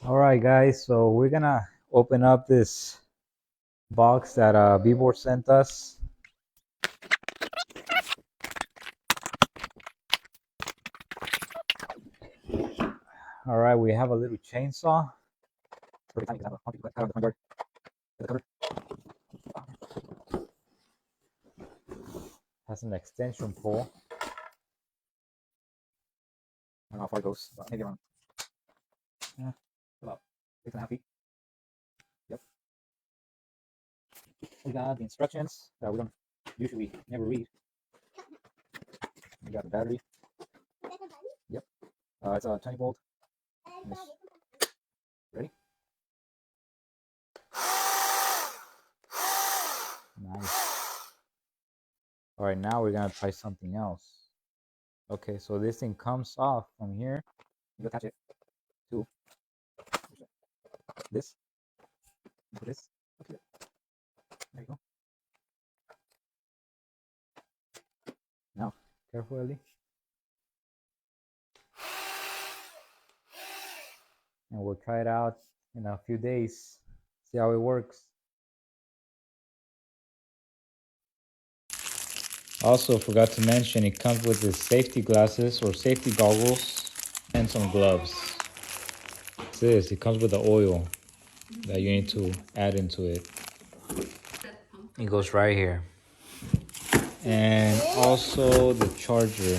All right, guys, so we're gonna open up this box that Vevor sent us. All right, we have a little chainsaw. Has an extension pole. I don't know how far it goes, but maybe around about 6.5 feet. Yep. We got the instructions that we don't usually never read. We got the battery. Yep. It's a 20 volt. Ready? Nice. All right, now we're gonna try something else. Okay, so this thing comes off from here. You attach it to this. Put this up here. There you go. Now, carefully. And we'll try it out in a few days. See how it works. Also, forgot to mention it comes with the safety glasses or safety goggles and some gloves. What's this? It comes with the oil that you need to add into it. It goes right here. And also the charger.